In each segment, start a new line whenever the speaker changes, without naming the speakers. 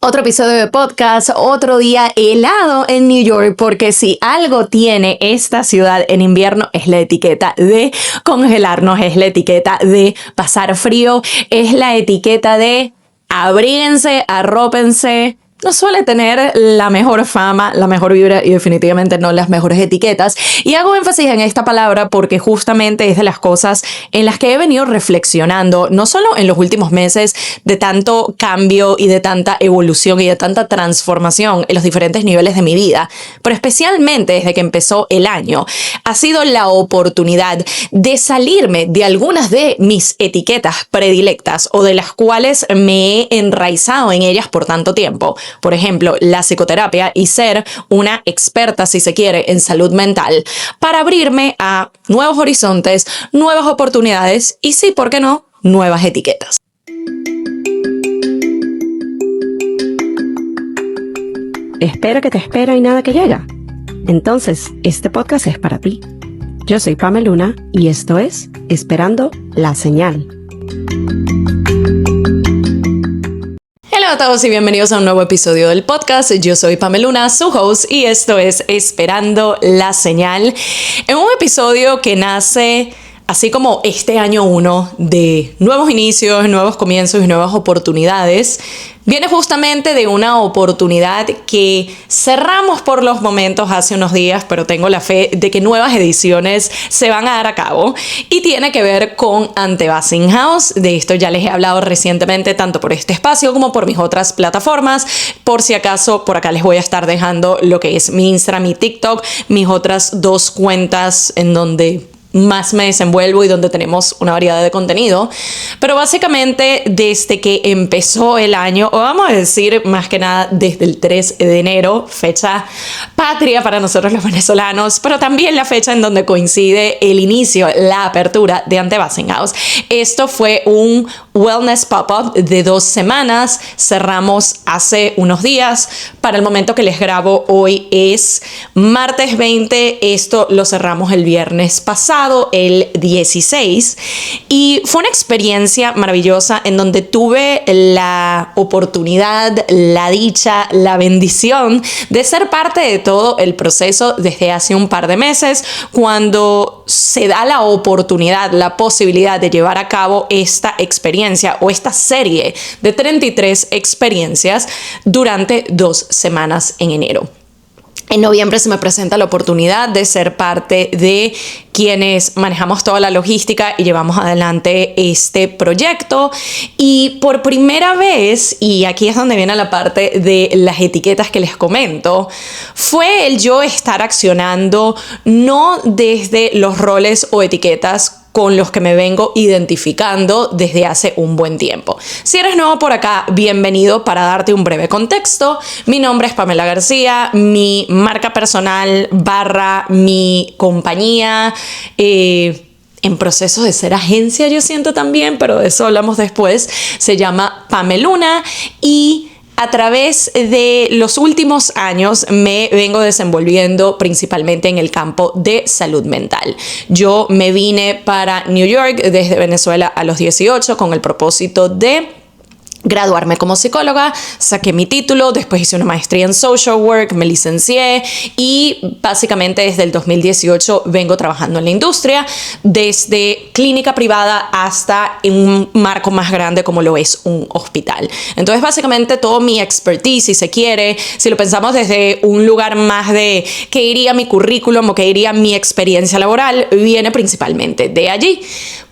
Otro episodio de podcast, otro día helado en New York, porque si algo tiene esta ciudad en invierno es la etiqueta de congelarnos, es la etiqueta de pasar frío, es la etiqueta de abríguense, arrópense. No suele tener la mejor fama, la mejor vibra y definitivamente no las mejores etiquetas. Y hago énfasis en esta palabra porque justamente es de las cosas en las que he venido reflexionando, no solo en los últimos meses de tanto cambio y de tanta evolución y de tanta transformación en los diferentes niveles de mi vida, pero especialmente desde que empezó el año. Ha sido la oportunidad de salirme de algunas de mis etiquetas predilectas o de las cuales me he enraizado en ellas por tanto tiempo. Por ejemplo, la psicoterapia y ser una experta, si se quiere, en salud mental, para abrirme a nuevos horizontes, nuevas oportunidades y sí, ¿por qué no?, nuevas etiquetas.
Espera que te espera y nada que llega. Entonces, este podcast es para ti. Yo soy Pamela Luna y esto es Esperando la Señal.
Hola a todos y bienvenidos a un nuevo episodio del podcast. Yo soy Pamela Luna, su host, y esto es Esperando la Señal. En un episodio que nace así como este año 1 de nuevos inicios, nuevos comienzos y nuevas oportunidades, viene justamente de una oportunidad que cerramos por los momentos hace unos días, pero tengo la fe de que nuevas ediciones se van a dar a cabo y tiene que ver con Anti-Vaxxing House. De esto ya les he hablado recientemente tanto por este espacio como por mis otras plataformas. Por si acaso, por acá les voy a estar dejando lo que es mi Instagram, mi TikTok, mis otras 2 cuentas en donde más me desenvuelvo y donde tenemos una variedad de contenido. Pero básicamente desde que empezó el año, o vamos a decir más que nada desde el 3 de enero, fecha patria para nosotros los venezolanos, pero también la fecha en donde coincide el inicio, la apertura de Anti-Vaxxing House. Esto fue un wellness pop-up de 2 semanas, cerramos hace unos días. Para el momento que les grabo hoy es martes 20, esto lo cerramos el viernes pasado, el 16, y fue una experiencia maravillosa en donde tuve la oportunidad, la dicha, la bendición de ser parte de todo el proceso desde hace un par de meses, cuando se da la oportunidad, la posibilidad de llevar a cabo esta experiencia o esta serie de 33 experiencias durante 2 semanas en enero. En noviembre se me presenta la oportunidad de ser parte de quienes manejamos toda la logística y llevamos adelante este proyecto. Y por primera vez, y aquí es donde viene la parte de las etiquetas que les comento, fue el yo estar accionando no desde los roles o etiquetas con los que me vengo identificando desde hace un buen tiempo. Si eres nuevo por acá, bienvenido. Para darte un breve contexto, mi nombre es Pamela García, mi marca personal / mi compañía, en proceso de ser agencia, yo siento también, pero de eso hablamos después, se llama Pamela Luna, y a través de los últimos años me vengo desenvolviendo principalmente en el campo de salud mental. Yo me vine para New York desde Venezuela a los 18 con el propósito de graduarme como psicóloga, saqué mi título, después hice una maestría en social work, me licencié y básicamente desde el 2018 vengo trabajando en la industria, desde clínica privada hasta en un marco más grande como lo es un hospital. Entonces básicamente todo mi expertise, si se quiere, si lo pensamos desde un lugar más de qué iría mi currículum o qué iría mi experiencia laboral, viene principalmente de allí.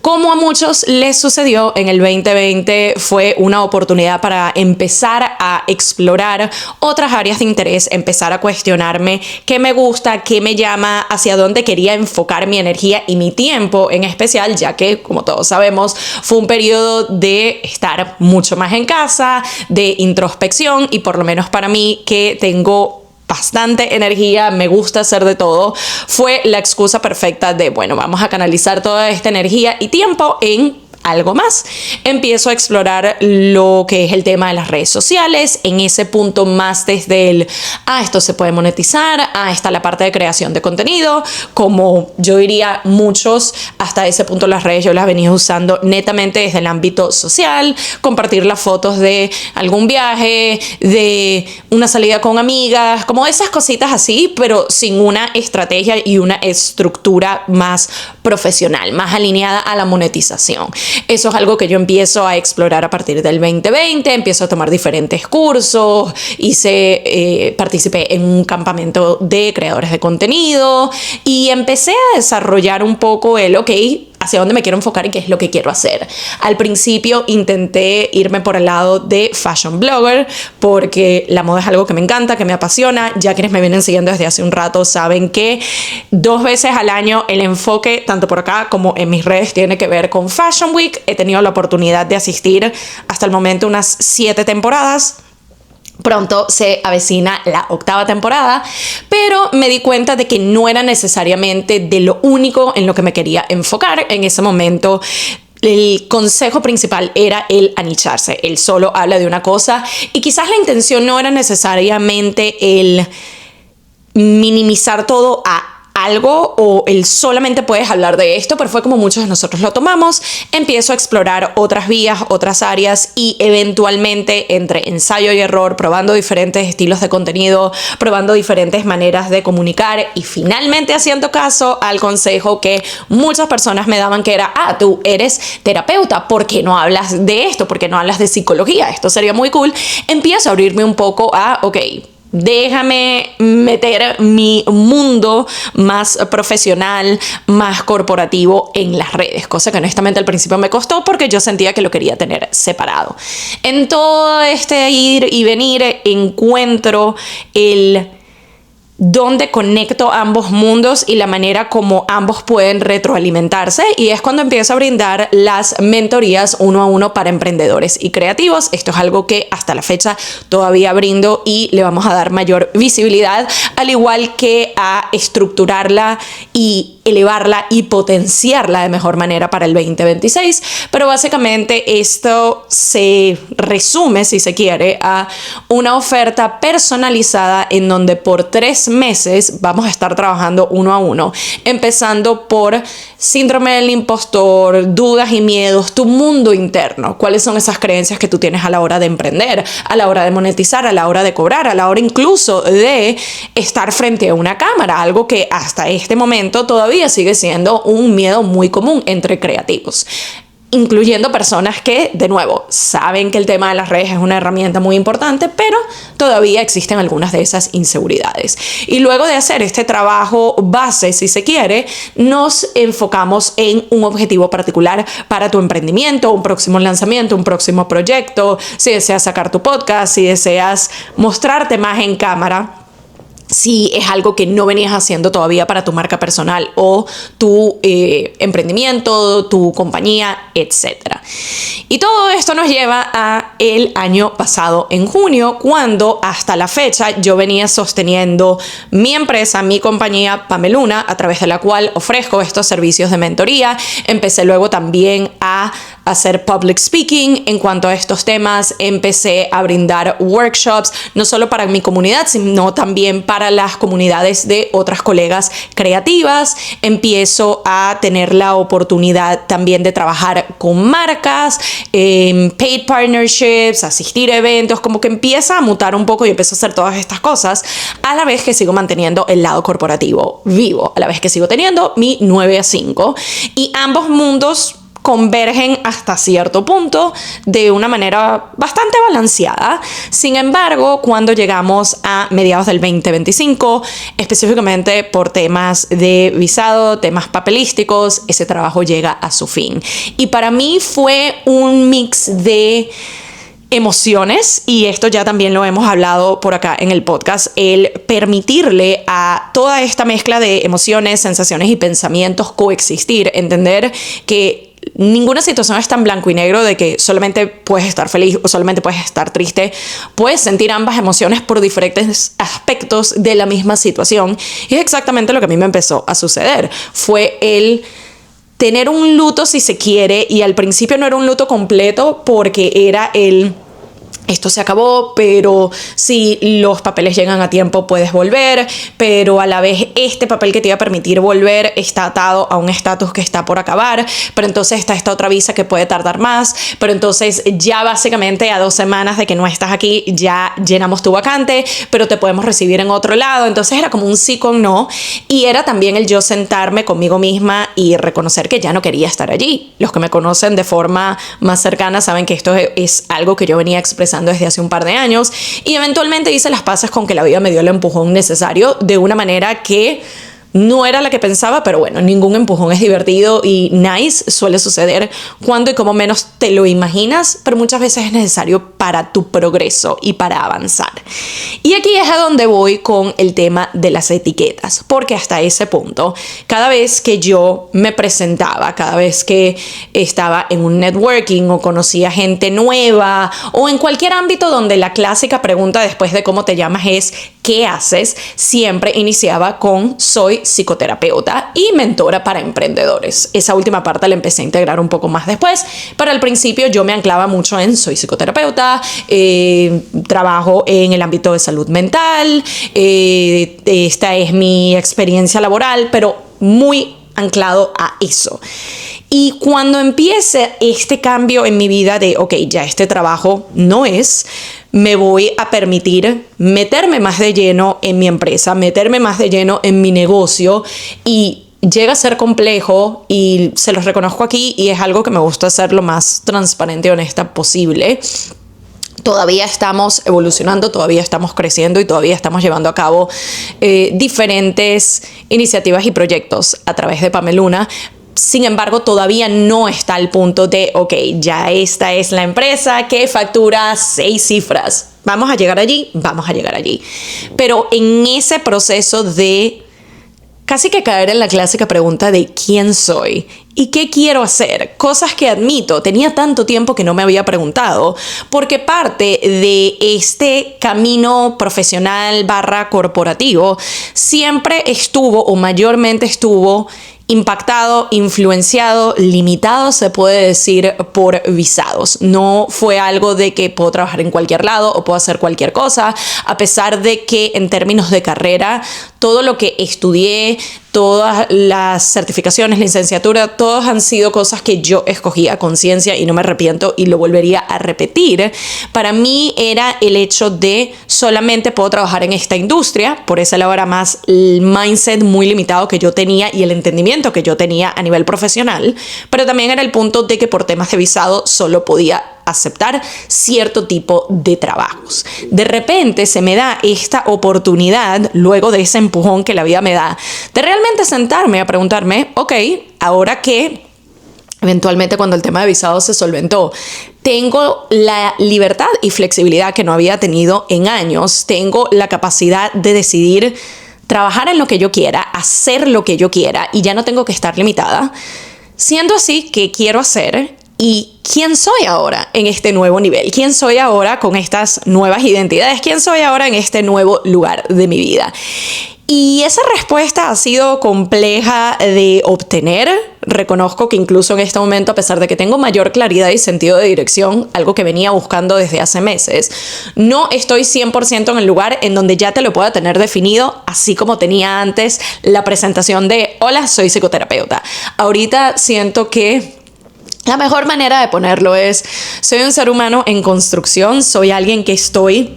Como a muchos les sucedió en el 2020, fue una oportunidad para empezar a explorar otras áreas de interés, empezar a cuestionarme qué me gusta, qué me llama, hacia dónde quería enfocar mi energía y mi tiempo en especial, ya que, como todos sabemos, fue un periodo de estar mucho más en casa, de introspección, y por lo menos para mí, que tengo bastante energía, me gusta hacer de todo, fue la excusa perfecta de, bueno, vamos a canalizar toda esta energía y tiempo en algo más. Empiezo a explorar lo que es el tema de las redes sociales, en ese punto más desde el, esto se puede monetizar, está la parte de creación de contenido, como yo diría muchos, hasta ese punto las redes yo las venía usando netamente desde el ámbito social, compartir las fotos de algún viaje, de una salida con amigas, como esas cositas así, pero sin una estrategia y una estructura más profesional, más alineada a la monetización. Eso es algo que yo empiezo a explorar a partir del 2020, empiezo a tomar diferentes cursos, participé en un campamento de creadores de contenido y empecé a desarrollar un poco hacia dónde me quiero enfocar y qué es lo que quiero hacer. Al principio intenté irme por el lado de fashion blogger porque la moda es algo que me encanta, que me apasiona. Ya quienes me vienen siguiendo desde hace un rato saben que 2 veces al año el enfoque, tanto por acá como en mis redes, tiene que ver con Fashion Week. He tenido la oportunidad de asistir hasta el momento unas 7 temporadas. Pronto se avecina la 8ª temporada, pero me di cuenta de que no era necesariamente de lo único en lo que me quería enfocar. En ese momento el consejo principal era el anicharse. Él solo habla de una cosa y quizás la intención no era necesariamente el minimizar todo a algo o el solamente puedes hablar de esto, pero fue como muchos de nosotros lo tomamos. Empiezo a explorar otras vías, otras áreas y eventualmente entre ensayo y error, probando diferentes estilos de contenido, probando diferentes maneras de comunicar y finalmente haciendo caso al consejo que muchas personas me daban, que era, tú eres terapeuta, ¿por qué no hablas de esto? ¿Por qué no hablas de psicología? Esto sería muy cool. Empiezo a abrirme un poco a, déjame meter mi mundo más profesional, más corporativo en las redes, cosa que honestamente al principio me costó porque yo sentía que lo quería tener separado. En todo este ir y venir encuentro donde conecto ambos mundos y la manera como ambos pueden retroalimentarse, y es cuando empiezo a brindar las mentorías 1 a 1 para emprendedores y creativos. Esto es algo que hasta la fecha todavía brindo y le vamos a dar mayor visibilidad, al igual que a estructurarla y elevarla y potenciarla de mejor manera para el 2026, pero básicamente esto se resume, si se quiere, a una oferta personalizada en donde por 3 meses vamos a estar trabajando 1 a 1, empezando por síndrome del impostor, dudas y miedos, tu mundo interno, cuáles son esas creencias que tú tienes a la hora de emprender, a la hora de monetizar, a la hora de cobrar, a la hora incluso de estar frente a una cámara, algo que hasta este momento todavía sigue siendo un miedo muy común entre creativos, incluyendo personas que, de nuevo, saben que el tema de las redes es una herramienta muy importante, pero todavía existen algunas de esas inseguridades. Y luego de hacer este trabajo base, si se quiere, nos enfocamos en un objetivo particular para tu emprendimiento, un próximo lanzamiento, un próximo proyecto, si deseas sacar tu podcast, si deseas mostrarte más en cámara, si es algo que no venías haciendo todavía para tu marca personal o tu emprendimiento, tu compañía, etc. Y todo esto nos lleva a el año pasado, en junio, cuando hasta la fecha yo venía sosteniendo mi empresa, mi compañía Pameluna, a través de la cual ofrezco estos servicios de mentoría. Empecé luego también a hacer public speaking en cuanto a estos temas. Empecé a brindar workshops, no solo para mi comunidad, sino también para las comunidades de otras colegas creativas. Empiezo a tener la oportunidad también de trabajar con marcas, paid partnerships, asistir a eventos, como que empieza a mutar un poco y empiezo a hacer todas estas cosas, a la vez que sigo manteniendo el lado corporativo vivo, a la vez que sigo teniendo mi 9 a 5, y ambos mundos convergen hasta cierto punto de una manera bastante balanceada. Sin embargo, cuando llegamos a mediados del 2025, específicamente por temas de visado, temas papelísticos, ese trabajo llega a su fin. Y para mí fue un mix de emociones, y esto ya también lo hemos hablado por acá en el podcast, el permitirle a toda esta mezcla de emociones, sensaciones y pensamientos coexistir, entender que ninguna situación es tan blanco y negro de que solamente puedes estar feliz o solamente puedes estar triste. Puedes sentir ambas emociones por diferentes aspectos de la misma situación, y es exactamente lo que a mí me empezó a suceder. Fue el tener un luto si se quiere, y al principio no era un luto completo porque era esto se acabó, pero si los papeles llegan a tiempo puedes volver, pero a la vez este papel que te iba a permitir volver está atado a un estatus que está por acabar, pero entonces está esta otra visa que puede tardar más, pero entonces ya básicamente a 2 semanas de que no estás aquí ya llenamos tu vacante, pero te podemos recibir en otro lado. Entonces era como un sí con no, y era también el yo sentarme conmigo misma y reconocer que ya no quería estar allí. Los que me conocen de forma más cercana saben que esto es algo que yo venía expresando desde hace un par de años, y eventualmente hice las paces con que la vida me dio el empujón necesario de una manera que no era la que pensaba, pero bueno, ningún empujón es divertido y nice, suele suceder cuando y como menos te lo imaginas, pero muchas veces es necesario para tu progreso y para avanzar. Y aquí es a donde voy con el tema de las etiquetas, porque hasta ese punto, cada vez que yo me presentaba, cada vez que estaba en un networking o conocía gente nueva o en cualquier ámbito donde la clásica pregunta después de cómo te llamas es ¿qué haces?, siempre iniciaba con soy psicoterapeuta y mentora para emprendedores. Esa última parte la empecé a integrar un poco más después, pero al principio yo me anclaba mucho en soy psicoterapeuta, trabajo en el ámbito de salud mental, esta es mi experiencia laboral, pero muy anclado a eso. Y cuando empiece este cambio en mi vida de, ok, ya este trabajo no es, me voy a permitir meterme más de lleno en mi empresa, meterme más de lleno en mi negocio, y llega a ser complejo y se los reconozco aquí, y es algo que me gusta hacer lo más transparente y honesta posible. Todavía estamos evolucionando, todavía estamos creciendo y todavía estamos llevando a cabo diferentes iniciativas y proyectos a través de Pameluna. Sin embargo, todavía no está al punto de, ok, ya esta es la empresa que factura 6 cifras. Vamos a llegar allí, vamos a llegar allí. Pero en ese proceso de casi que caer en la clásica pregunta de quién soy y qué quiero hacer, cosas que admito, tenía tanto tiempo que no me había preguntado, porque parte de este camino profesional / corporativo siempre estuvo, o mayormente estuvo, impactado, influenciado, limitado, se puede decir, por visados. No fue algo de que puedo trabajar en cualquier lado o puedo hacer cualquier cosa, a pesar de que en términos de carrera, todo lo que estudié, todas las certificaciones, licenciatura, todas han sido cosas que yo escogí a conciencia y no me arrepiento y lo volvería a repetir. Para mí era el hecho de solamente puedo trabajar en esta industria, por esa era más el mindset muy limitado que yo tenía y el entendimiento que yo tenía a nivel profesional, pero también era el punto de que por temas de visado solo podía aceptar cierto tipo de trabajos. De repente se me da esta oportunidad, luego de ese empujón que la vida me da, de realmente sentarme a preguntarme, ok, ahora que eventualmente cuando el tema de visado se solventó, tengo la libertad y flexibilidad que no había tenido en años, tengo la capacidad de decidir trabajar en lo que yo quiera, hacer lo que yo quiera y ya no tengo que estar limitada. Siendo así, ¿qué quiero hacer? ¿Y quién soy ahora en este nuevo nivel? ¿Quién soy ahora con estas nuevas identidades? ¿Quién soy ahora en este nuevo lugar de mi vida? Y esa respuesta ha sido compleja de obtener. Reconozco que incluso en este momento, a pesar de que tengo mayor claridad y sentido de dirección, algo que venía buscando desde hace meses, no estoy 100% en el lugar en donde ya te lo pueda tener definido, así como tenía antes la presentación de hola, soy psicoterapeuta. Ahorita siento que la mejor manera de ponerlo es, soy un ser humano en construcción, soy alguien que estoy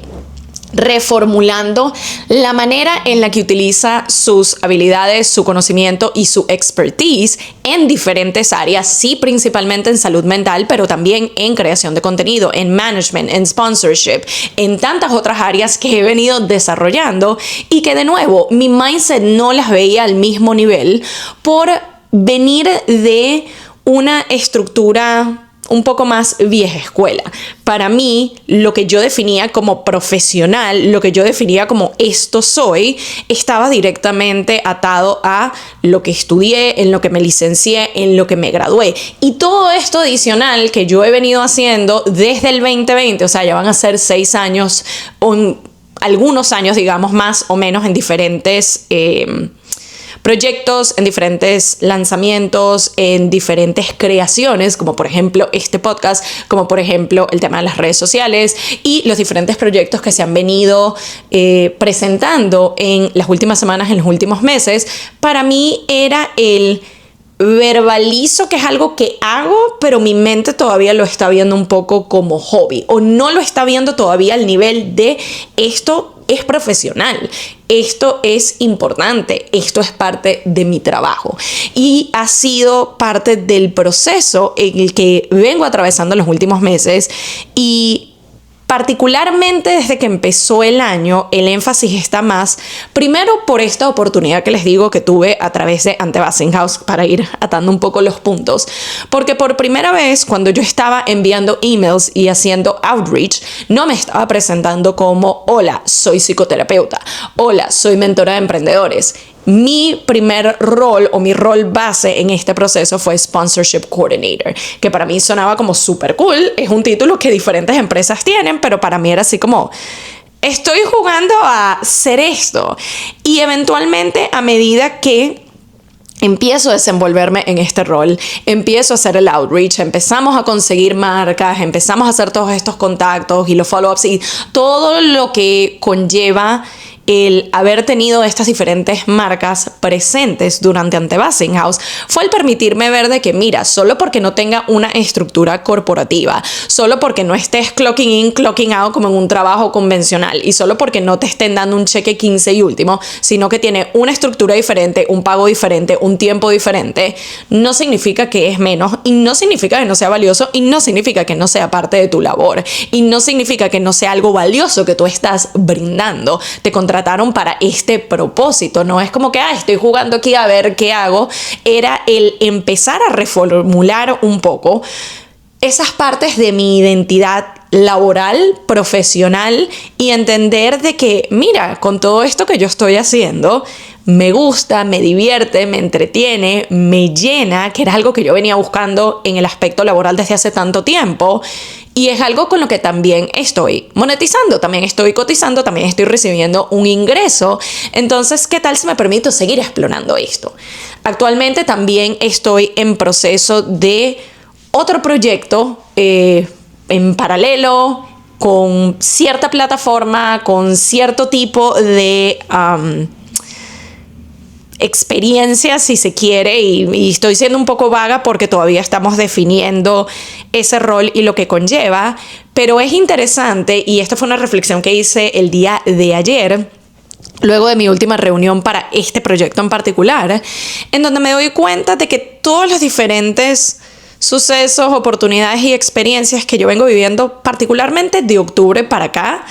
reformulando la manera en la que utiliza sus habilidades, su conocimiento y su expertise en diferentes áreas, sí, principalmente en salud mental, pero también en creación de contenido, en management, en sponsorship, en tantas otras áreas que he venido desarrollando y que de nuevo mi mindset no las veía al mismo nivel por venir de una estructura un poco más vieja escuela. Para mí, lo que yo definía como profesional, lo que yo definía como esto soy, estaba directamente atado a lo que estudié, en lo que me licencié, en lo que me gradué. Y todo esto adicional que yo he venido haciendo desde el 2020, o sea, ya van a ser 6 años, o algunos años, digamos, más o menos en diferentes proyectos, en diferentes lanzamientos, en diferentes creaciones, como por ejemplo este podcast, como por ejemplo el tema de las redes sociales y los diferentes proyectos que se han venido presentando en las últimas semanas, en los últimos meses. Para mí era el verbalizo que es algo que hago, pero mi mente todavía lo está viendo un poco como hobby, o no lo está viendo todavía al nivel de esto es profesional, esto es importante, esto es parte de mi trabajo. Y ha sido parte del proceso en el que vengo atravesando en los últimos meses, y particularmente desde que empezó el año, el énfasis está más, primero por esta oportunidad que les digo que tuve a través de Anti-Vaccine House, para ir atando un poco los puntos, porque por primera vez cuando yo estaba enviando emails y haciendo outreach, no me estaba presentando como hola, soy psicoterapeuta, hola, soy mentora de emprendedores. Mi primer rol o mi rol base en este proceso fue Sponsorship Coordinator, que para mí sonaba como súper cool. Es un título que diferentes empresas tienen, pero para mí era así como, estoy jugando a ser esto. Y eventualmente, a medida que empiezo a desenvolverme en este rol, empiezo a hacer el outreach, empezamos a conseguir marcas, empezamos a hacer todos estos contactos y los follow-ups y todo lo que conlleva el haber tenido estas diferentes marcas presentes durante Anti-Vaccine House, fue el permitirme ver de que, mira, solo porque no tenga una estructura corporativa, solo porque no estés clocking in, clocking out como en un trabajo convencional, y solo porque no te estén dando un cheque 15 y último, sino que tiene una estructura diferente, un pago diferente, un tiempo diferente, no significa que es menos, y no significa que no sea valioso, y no significa que no sea parte de tu labor, y no significa que no sea algo valioso que tú estás brindando. Te contrataron para este propósito, no es como que estoy jugando aquí a ver qué hago. Era el empezar a reformular un poco esas partes de mi identidad laboral, profesional, y entender de que, mira, con todo esto que yo estoy haciendo, me gusta, me divierte, me entretiene, me llena, que era algo que yo venía buscando en el aspecto laboral desde hace tanto tiempo. Y es algo con lo que también estoy monetizando, también estoy cotizando, también estoy recibiendo un ingreso. Entonces, ¿qué tal si me permito seguir explorando esto? Actualmente también estoy en proceso de otro proyecto en paralelo, con cierta plataforma, con cierto tipo de experiencia, si se quiere, y estoy siendo un poco vaga porque todavía estamos definiendo ese rol y lo que conlleva, pero es interesante, y esta fue una reflexión que hice el día de ayer, luego de mi última reunión para este proyecto en particular, en donde me doy cuenta de que todos los diferentes sucesos, oportunidades y experiencias que yo vengo viviendo, particularmente de octubre para acá,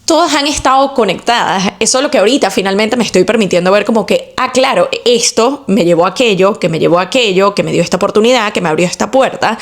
todas han estado conectadas. Eso es lo que ahorita finalmente me estoy permitiendo ver, como que, claro, esto me llevó a aquello, que me llevó a aquello, que me dio esta oportunidad, que me abrió esta puerta.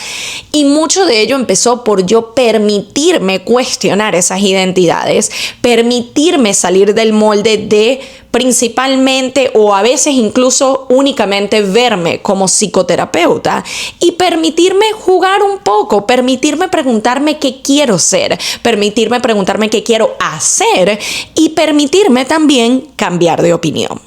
Y mucho de ello empezó por yo permitirme cuestionar esas identidades, permitirme salir del molde de principalmente, o a veces incluso únicamente, verme como psicoterapeuta, y permitirme jugar un poco, permitirme preguntarme qué quiero ser, permitirme preguntarme qué quiero hacer, y permitirme también cambiar de opinión.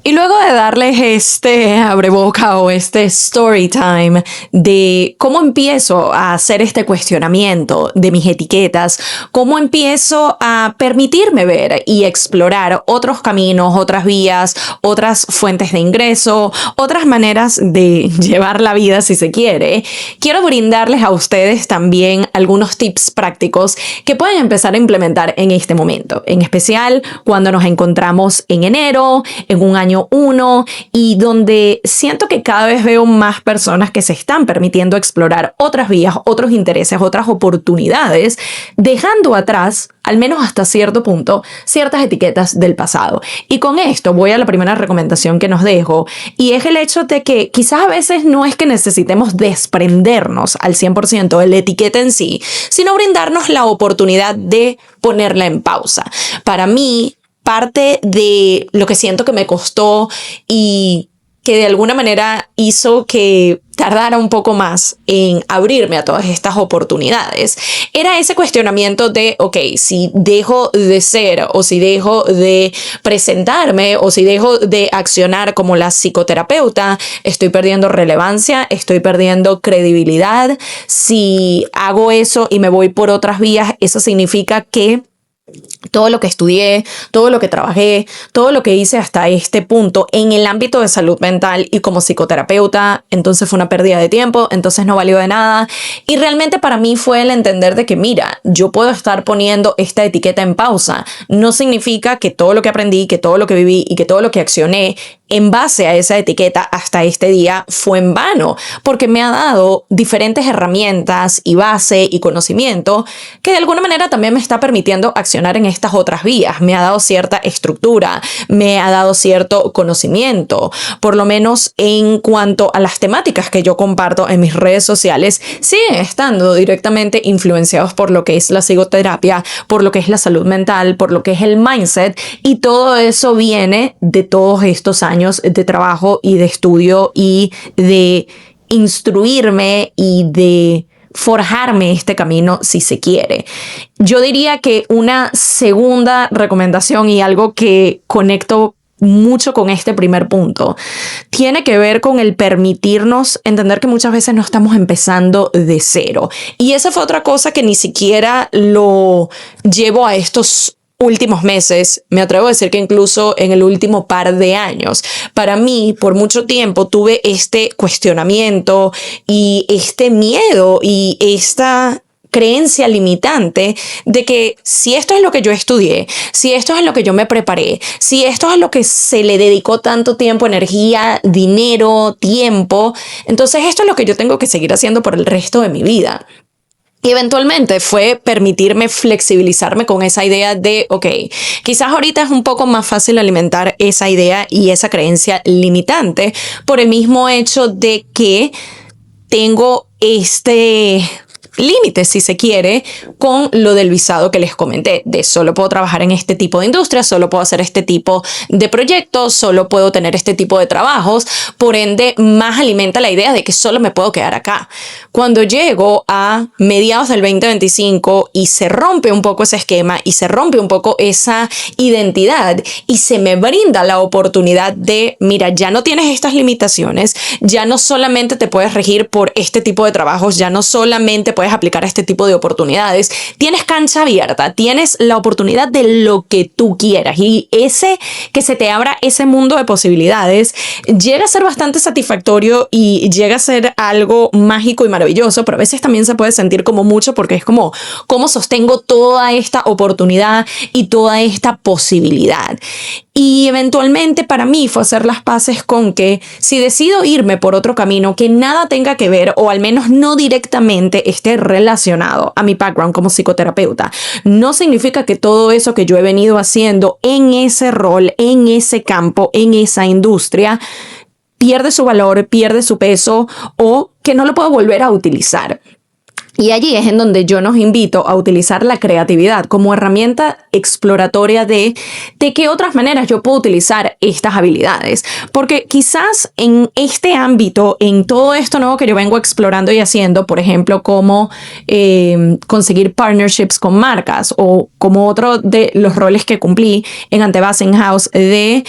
Y luego de darles este abreboca o este story time de cómo empiezo a hacer este cuestionamiento de mis etiquetas, cómo empiezo a permitirme ver y explorar otros caminos, otras vías, otras fuentes de ingreso, otras maneras de llevar la vida, si se quiere, quiero brindarles a ustedes también algunos tips prácticos que pueden empezar a implementar en este momento, en especial cuando nos encontramos en enero, en un año 1, y donde siento que cada vez veo más personas que se están permitiendo explorar otras vías, otros intereses, otras oportunidades, dejando atrás, al menos hasta cierto punto, ciertas etiquetas del pasado. Y con esto voy a la primera recomendación que nos dejo, y es el hecho de que quizás a veces no es que necesitemos desprendernos al 100% de la etiqueta en sí, sino brindarnos la oportunidad de ponerla en pausa. Para mí, parte de lo que siento que me costó y que de alguna manera hizo que tardara un poco más en abrirme a todas estas oportunidades, era ese cuestionamiento de, ok, si dejo de ser o si dejo de presentarme o si dejo de accionar como la psicoterapeuta, estoy perdiendo relevancia, estoy perdiendo credibilidad. Si hago eso y me voy por otras vías, eso significa que todo lo que estudié, todo lo que trabajé, todo lo que hice hasta este punto en el ámbito de salud mental y como psicoterapeuta, entonces fue una pérdida de tiempo, entonces no valió de nada. Y realmente para mí fue el entender de que, mira, yo puedo estar poniendo esta etiqueta en pausa. No significa que todo lo que aprendí, que todo lo que viví y que todo lo que accioné en base a esa etiqueta hasta este día fue en vano, porque me ha dado diferentes herramientas y base y conocimiento que de alguna manera también me está permitiendo accionar en estas otras vías. Me ha dado cierta estructura, me ha dado cierto conocimiento, por lo menos en cuanto a las temáticas que yo comparto en mis redes sociales, siguen estando directamente influenciados por lo que es la psicoterapia, por lo que es la salud mental, por lo que es el mindset, y todo eso viene de todos estos años de trabajo y de estudio y de instruirme y de forjarme este camino si se quiere. Yo diría que una segunda recomendación y algo que conecto mucho con este primer punto tiene que ver con el permitirnos entender que muchas veces no estamos empezando de cero. Y esa fue otra cosa que ni siquiera lo llevo a estos últimos meses, me atrevo a decir que incluso en el último par de años. Para mí, por mucho tiempo, tuve este cuestionamiento y este miedo y esta creencia limitante de que si esto es lo que yo estudié, si esto es lo que yo me preparé, si esto es lo que se le dedicó tanto tiempo, energía, dinero, tiempo, entonces esto es lo que yo tengo que seguir haciendo por el resto de mi vida. Y eventualmente fue permitirme flexibilizarme con esa idea de, ok, quizás ahorita es un poco más fácil alimentar esa idea y esa creencia limitante por el mismo hecho de que tengo este límites, si se quiere, con lo del visado que les comenté, de solo puedo trabajar en este tipo de industria, solo puedo hacer este tipo de proyectos, solo puedo tener este tipo de trabajos, por ende más alimenta la idea de que solo me puedo quedar acá. Cuando llego a mediados del 2025 y se rompe un poco ese esquema y se rompe un poco esa identidad y se me brinda la oportunidad de, mira, ya no tienes estas limitaciones, ya no solamente te puedes regir por este tipo de trabajos, ya no solamente puedes aplicar este tipo de oportunidades, tienes cancha abierta, tienes la oportunidad de lo que tú quieras, y ese que se te abra ese mundo de posibilidades llega a ser bastante satisfactorio y llega a ser algo mágico y maravilloso, pero a veces también se puede sentir como mucho porque es como, ¿cómo sostengo toda esta oportunidad y toda esta posibilidad? Y eventualmente para mí fue hacer las paces con que si decido irme por otro camino que nada tenga que ver, o al menos no directamente esté relacionado a mi background como psicoterapeuta, no significa que todo eso que yo he venido haciendo en ese rol, en ese campo, en esa industria, pierde su valor, pierde su peso o que no lo puedo volver a utilizar. Y allí es en donde yo nos invito a utilizar la creatividad como herramienta exploratoria de qué otras maneras yo puedo utilizar estas habilidades. Porque quizás en este ámbito, en todo esto nuevo que yo vengo explorando y haciendo, por ejemplo, como conseguir partnerships con marcas, o como otro de los roles que cumplí en Antebas In-House de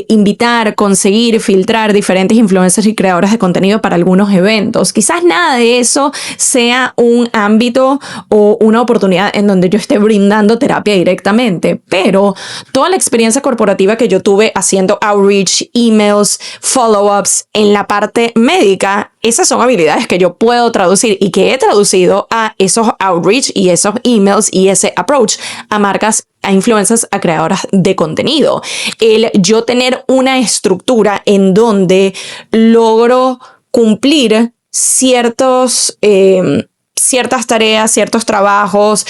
invitar, conseguir, filtrar diferentes influencers y creadores de contenido para algunos eventos. Quizás nada de eso sea un ámbito o una oportunidad en donde yo esté brindando terapia directamente, pero toda la experiencia corporativa que yo tuve haciendo outreach, emails, follow-ups en la parte médica, esas son habilidades que yo puedo traducir y que he traducido a esos outreach y esos emails y ese approach a marcas, a influencers, a creadoras de contenido. El yo tener una estructura en donde logro cumplir ciertos ciertas tareas, ciertos trabajos,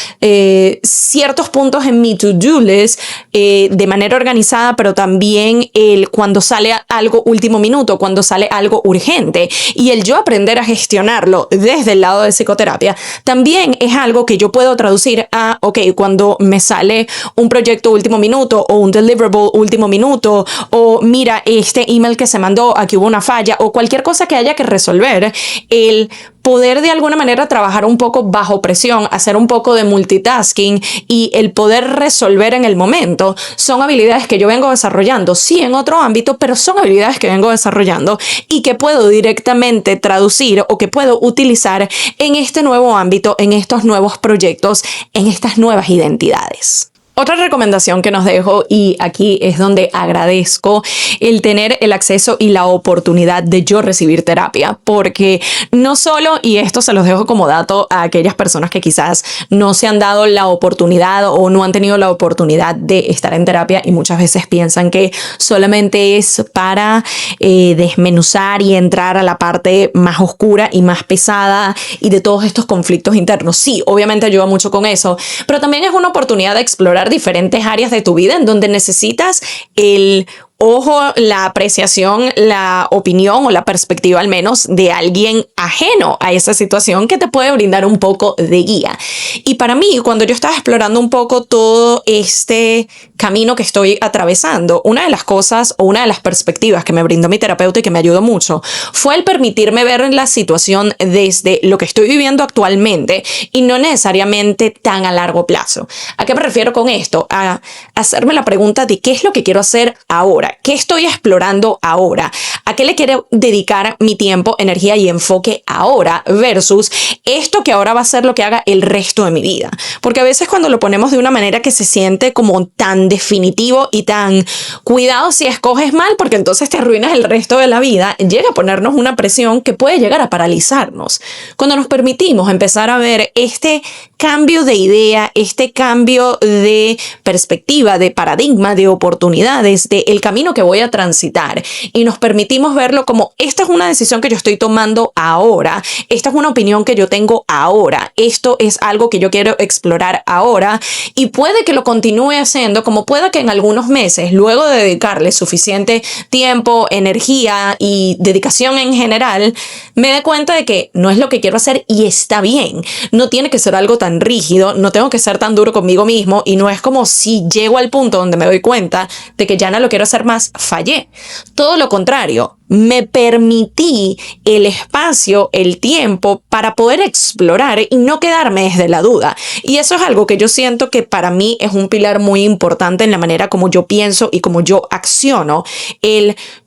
ciertos puntos en mi to-do list de manera organizada, pero también cuando sale algo último minuto, cuando sale algo urgente, y el yo aprender a gestionarlo desde el lado de psicoterapia también es algo que yo puedo traducir a, ok, cuando me sale un proyecto último minuto o un deliverable último minuto, o mira, este email que se mandó, aquí hubo una falla, o cualquier cosa que haya que resolver, el poder de alguna manera trabajar un poco bajo presión, hacer un poco de multitasking y el poder resolver en el momento son habilidades que yo vengo desarrollando, sí en otro ámbito, pero son habilidades que vengo desarrollando y que puedo directamente traducir o que puedo utilizar en este nuevo ámbito, en estos nuevos proyectos, en estas nuevas identidades. Otra recomendación que nos dejo, y aquí es donde agradezco el tener el acceso y la oportunidad de yo recibir terapia, porque no solo, y esto se los dejo como dato a aquellas personas que quizás no se han dado la oportunidad o no han tenido la oportunidad de estar en terapia y muchas veces piensan que solamente es para desmenuzar y entrar a la parte más oscura y más pesada y de todos estos conflictos internos. Sí, obviamente ayuda mucho con eso, pero también es una oportunidad de explorar diferentes áreas de tu vida en donde necesitas el ojo, la apreciación, la opinión o la perspectiva al menos de alguien ajeno a esa situación que te puede brindar un poco de guía. Y para mí, cuando yo estaba explorando un poco todo este camino que estoy atravesando, una de las cosas o una de las perspectivas que me brindó mi terapeuta y que me ayudó mucho fue el permitirme ver la situación desde lo que estoy viviendo actualmente y no necesariamente tan a largo plazo. ¿A qué me refiero con esto? A hacerme la pregunta de qué es lo que quiero hacer ahora. ¿Qué estoy explorando ahora? ¿A qué le quiero dedicar mi tiempo, energía y enfoque ahora versus esto que ahora va a ser lo que haga el resto de mi vida? Porque a veces cuando lo ponemos de una manera que se siente como tan definitivo y tan cuidado si escoges mal porque entonces te arruinas el resto de la vida, llega a ponernos una presión que puede llegar a paralizarnos. Cuando nos permitimos empezar a ver este cambio de idea, este cambio de perspectiva, de paradigma, de oportunidades, de el camino que voy a transitar y nos permitimos verlo como esta es una decisión que yo estoy tomando ahora, esta es una opinión que yo tengo ahora, esto es algo que yo quiero explorar ahora y puede que lo continúe haciendo como pueda que en algunos meses, luego de dedicarle suficiente tiempo, energía y dedicación en general, me dé cuenta de que no es lo que quiero hacer y está bien. No tiene que ser algo tan rígido, no tengo que ser tan duro conmigo mismo y no es como si llego al punto donde me doy cuenta de que ya no lo quiero hacer más, fallé. Todo lo contrario, me permití el espacio, el tiempo para poder explorar y no quedarme desde la duda. Y eso es algo que yo siento que para mí es un pilar muy importante en la manera como yo pienso y como yo acciono.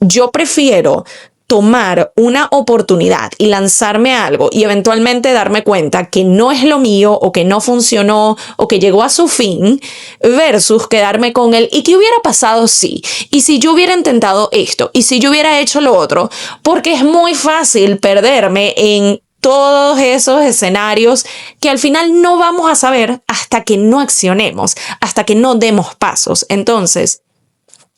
Yo prefiero tomar una oportunidad y lanzarme a algo y eventualmente darme cuenta que no es lo mío o que no funcionó o que llegó a su fin versus quedarme con él y qué hubiera pasado y si yo hubiera intentado esto y si yo hubiera hecho lo otro, porque es muy fácil perderme en todos esos escenarios que al final no vamos a saber hasta que no accionemos, hasta que no demos pasos. Entonces,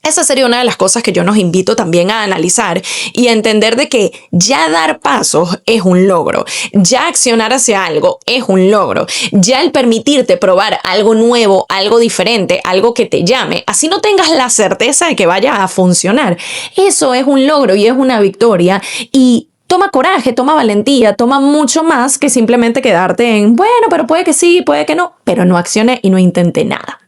esa sería una de las cosas que yo nos invito también a analizar y a entender de que ya dar pasos es un logro, ya accionar hacia algo es un logro, ya el permitirte probar algo nuevo, algo diferente, algo que te llame, así no tengas la certeza de que vaya a funcionar, eso es un logro y es una victoria y toma coraje, toma valentía, toma mucho más que simplemente quedarte en, bueno, pero puede que sí, puede que no, pero no accione y no intente nada.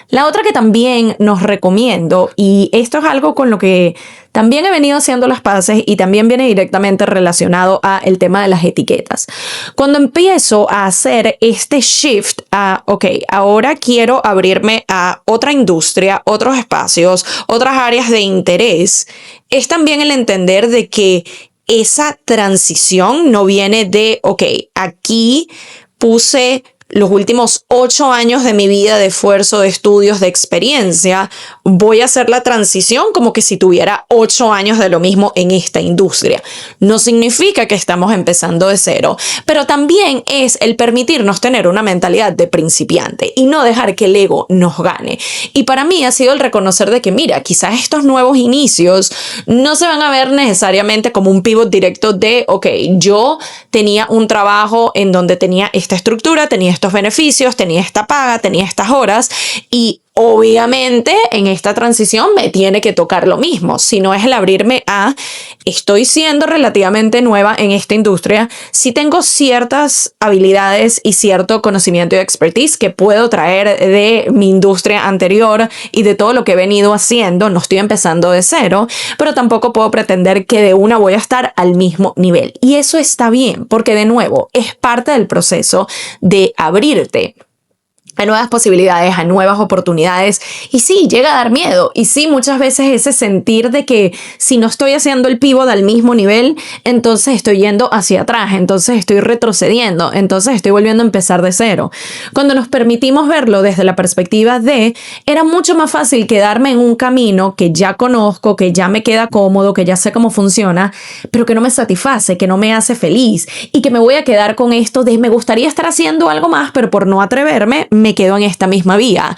La otra que también nos recomiendo, y esto es algo con lo que también he venido haciendo las paces y también viene directamente relacionado a el tema de las etiquetas. Cuando empiezo a hacer este shift a, ok, ahora quiero abrirme a otra industria, otros espacios, otras áreas de interés, es también el entender de que esa transición no viene de, ok, aquí puse los últimos 8 años de mi vida de esfuerzo, de estudios, de experiencia, voy a hacer la transición como que si tuviera 8 años de lo mismo en esta industria. No significa que estamos empezando de cero, pero también es el permitirnos tener una mentalidad de principiante y no dejar que el ego nos gane. Y para mí ha sido el reconocer de que, mira, quizás estos nuevos inicios no se van a ver necesariamente como un pivot directo de, ok, yo tenía un trabajo en donde tenía esta estructura, tenía estos beneficios, tenía esta paga, tenía estas horas y obviamente en esta transición me tiene que tocar lo mismo, si no es el abrirme a estoy siendo relativamente nueva en esta industria, sí tengo ciertas habilidades y cierto conocimiento y expertise que puedo traer de mi industria anterior y de todo lo que he venido haciendo, no estoy empezando de cero, pero tampoco puedo pretender que de una voy a estar al mismo nivel. Y eso está bien, porque de nuevo es parte del proceso de abrirte a nuevas posibilidades, a nuevas oportunidades. Y sí, llega a dar miedo. Y sí, muchas veces ese sentir de que si no estoy haciendo el pivot al mismo nivel, entonces estoy yendo hacia atrás, entonces estoy retrocediendo, entonces estoy volviendo a empezar de cero. Cuando nos permitimos verlo desde la perspectiva de, era mucho más fácil quedarme en un camino que ya conozco, que ya me queda cómodo, que ya sé cómo funciona, pero que no me satisface, que no me hace feliz y que me voy a quedar con esto de me gustaría estar haciendo algo más, pero por no atreverme, me quedo en esta misma vía.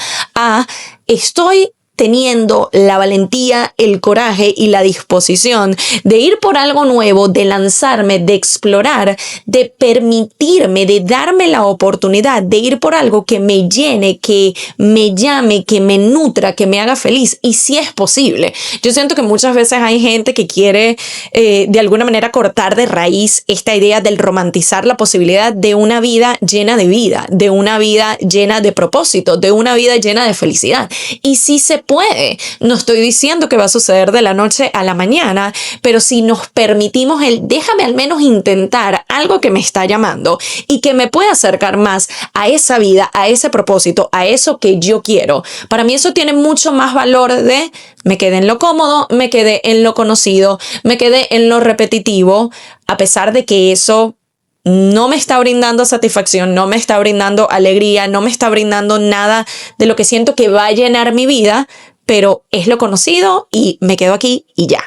Estoy teniendo la valentía, el coraje y la disposición de ir por algo nuevo, de lanzarme, de explorar, de permitirme, de darme la oportunidad de ir por algo que me llene, que me llame, que me nutra, que me haga feliz. Y sí es posible. Yo siento que muchas veces hay gente que quiere de alguna manera cortar de raíz esta idea del romantizar la posibilidad de una vida llena de vida, de una vida llena de propósito, de una vida llena de felicidad. Y sí se puede. No estoy diciendo que va a suceder de la noche a la mañana, pero si nos permitimos déjame al menos intentar algo que me está llamando y que me pueda acercar más a esa vida, a ese propósito, a eso que yo quiero. Para mí eso tiene mucho más valor de me quedé en lo cómodo, me quedé en lo conocido, me quedé en lo repetitivo, a pesar de que eso no me está brindando satisfacción, no me está brindando alegría, no me está brindando nada de lo que siento que va a llenar mi vida, pero es lo conocido y me quedo aquí y ya.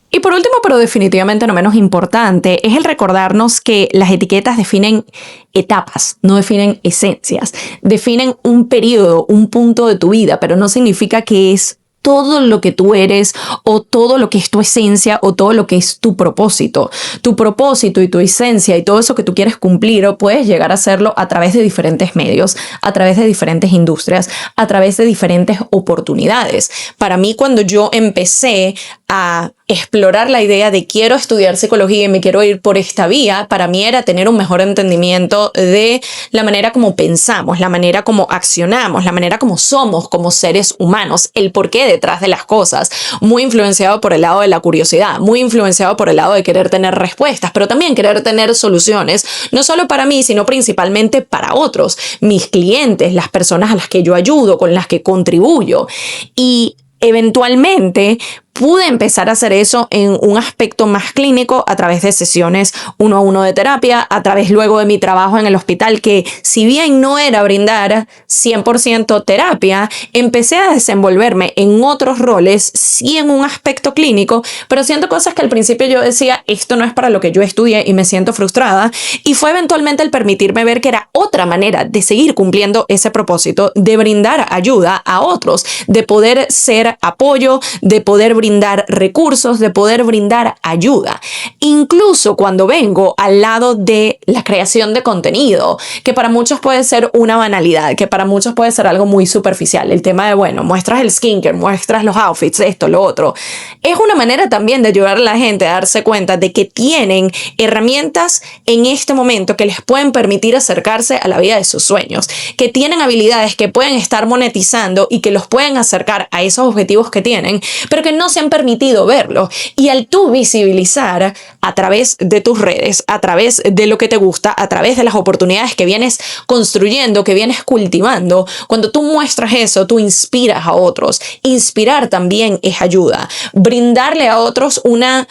Y por último, pero definitivamente no menos importante, es el recordarnos que las etiquetas definen etapas, no definen esencias, definen un periodo, un punto de tu vida, pero no significa que es todo lo que tú eres o todo lo que es tu esencia o todo lo que es tu propósito. Tu propósito y tu esencia y todo eso que tú quieres cumplir o puedes llegar a hacerlo a través de diferentes medios, a través de diferentes industrias, a través de diferentes oportunidades. Para mí, cuando yo empecé a explorar la idea de quiero estudiar psicología y me quiero ir por esta vía, para mí era tener un mejor entendimiento de la manera como pensamos, la manera como accionamos, la manera como somos como seres humanos, el porqué detrás de las cosas, muy influenciado por el lado de la curiosidad, muy influenciado por el lado de querer tener respuestas, pero también querer tener soluciones, no solo para mí, sino principalmente para otros, mis clientes, las personas a las que yo ayudo, con las que contribuyo. Y eventualmente pude empezar a hacer eso en un aspecto más clínico a través de sesiones 1-a-1 de terapia, a través luego de mi trabajo en el hospital, que si bien no era brindar 100% terapia, empecé a desenvolverme en otros roles, sí en un aspecto clínico, pero haciendo cosas que al principio yo decía, esto no es para lo que yo estudié y me siento frustrada, y fue eventualmente el permitirme ver que era otra manera de seguir cumpliendo ese propósito, de brindar ayuda a otros, de poder ser apoyo, de poder brindar recursos, de poder brindar ayuda. Incluso cuando vengo al lado de la creación de contenido, que para muchos puede ser una banalidad, que para muchos puede ser algo muy superficial. El tema de, bueno, muestras el skincare, muestras los outfits, esto, lo otro. Es una manera también de ayudar a la gente a darse cuenta de que tienen herramientas en este momento que les pueden permitir acercarse a la vida de sus sueños, que tienen habilidades que pueden estar monetizando y que los pueden acercar a esos objetivos que tienen, pero que no se han permitido verlo. Y al tú visibilizar a través de tus redes, a través de lo que te gusta, a través de las oportunidades que vienes construyendo, que vienes cultivando, cuando tú muestras eso, tú inspiras a otros. Inspirar también es ayuda. Brindarle a otros una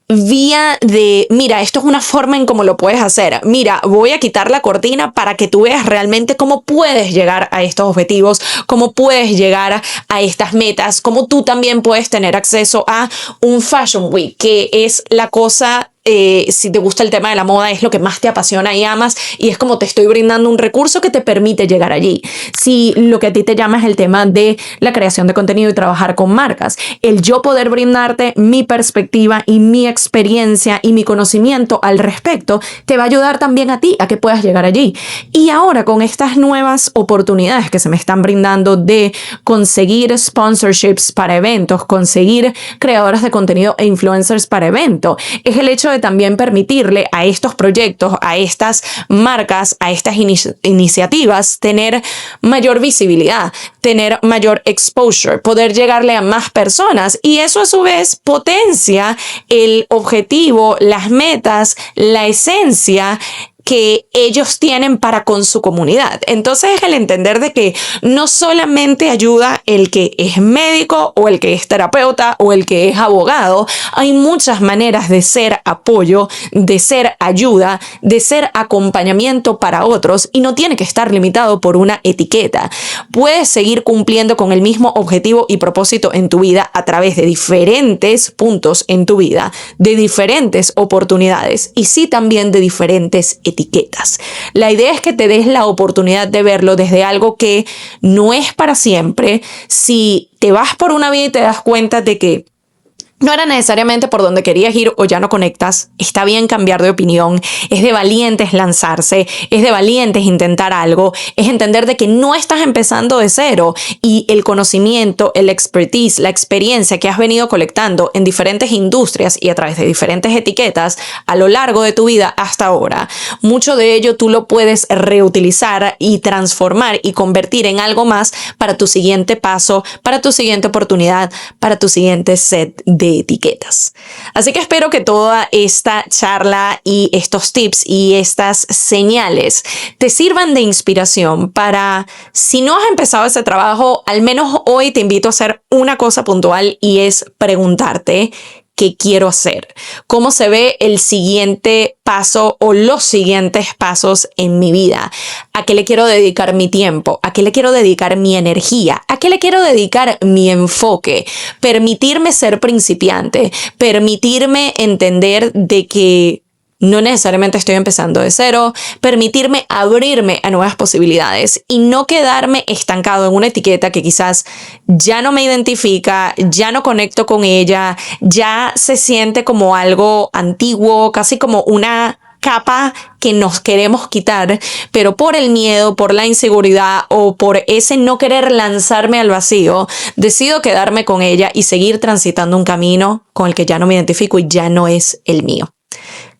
vía de, mira, esto es una forma en cómo lo puedes hacer. Mira, voy a quitar la cortina para que tú veas realmente cómo puedes llegar a estos objetivos, cómo puedes llegar a estas metas, cómo tú también puedes tener acceso a un Fashion Week, que es la cosa... si te gusta el tema de la moda, es lo que más te apasiona y amas, y es como te estoy brindando un recurso que te permite llegar allí. Si lo que a ti te llama es el tema de la creación de contenido y trabajar con marcas, el yo poder brindarte mi perspectiva y mi experiencia y mi conocimiento al respecto te va a ayudar también a ti a que puedas llegar allí. Y ahora con estas nuevas oportunidades que se me están brindando de conseguir sponsorships para eventos, conseguir creadoras de contenido e influencers para eventos, es el hecho de también permitirle a estos proyectos, a estas marcas, a estas iniciativas tener mayor visibilidad, tener mayor exposure, poder llegarle a más personas, y eso a su vez potencia el objetivo, las metas, la esencia que ellos tienen para con su comunidad. Entonces es el entender de que no solamente ayuda el que es médico o el que es terapeuta o el que es abogado, hay muchas maneras de ser apoyo, de ser ayuda, de ser acompañamiento para otros, y no tiene que estar limitado por una etiqueta. Puedes seguir cumpliendo con el mismo objetivo y propósito en tu vida a través de diferentes puntos en tu vida, de diferentes oportunidades y sí también de diferentes etiquetas. La idea es que te des la oportunidad de verlo desde algo que no es para siempre. Si te vas por una vida y te das cuenta de que no era necesariamente por donde querías ir o ya no conectas, está bien cambiar de opinión, es de valientes lanzarse, es de valientes intentar algo, es entender de que no estás empezando de cero, y el conocimiento, el expertise, la experiencia que has venido colectando en diferentes industrias y a través de diferentes etiquetas a lo largo de tu vida hasta ahora, mucho de ello tú lo puedes reutilizar y transformar y convertir en algo más para tu siguiente paso, para tu siguiente oportunidad, para tu siguiente set de etiquetas. Así que espero que toda esta charla y estos tips y estas señales te sirvan de inspiración para, si no has empezado ese trabajo, al menos hoy te invito a hacer una cosa puntual, y es preguntarte: ¿qué quiero hacer? ¿Cómo se ve el siguiente paso o los siguientes pasos en mi vida? ¿A qué le quiero dedicar mi tiempo? ¿A qué le quiero dedicar mi energía? ¿A qué le quiero dedicar mi enfoque? Permitirme ser principiante, permitirme entender de que no necesariamente estoy empezando de cero, permitirme abrirme a nuevas posibilidades y no quedarme estancado en una etiqueta que quizás ya no me identifica, ya no conecto con ella, ya se siente como algo antiguo, casi como una capa que nos queremos quitar, pero por el miedo, por la inseguridad o por ese no querer lanzarme al vacío, decido quedarme con ella y seguir transitando un camino con el que ya no me identifico y ya no es el mío.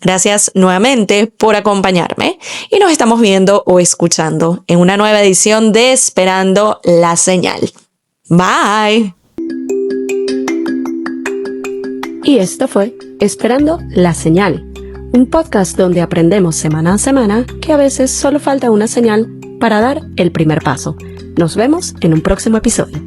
Gracias nuevamente por acompañarme y nos estamos viendo o escuchando en una nueva edición de Esperando la Señal. Bye.
Y esto fue Esperando la Señal, un podcast donde aprendemos semana a semana que a veces solo falta una señal para dar el primer paso. Nos vemos en un próximo episodio.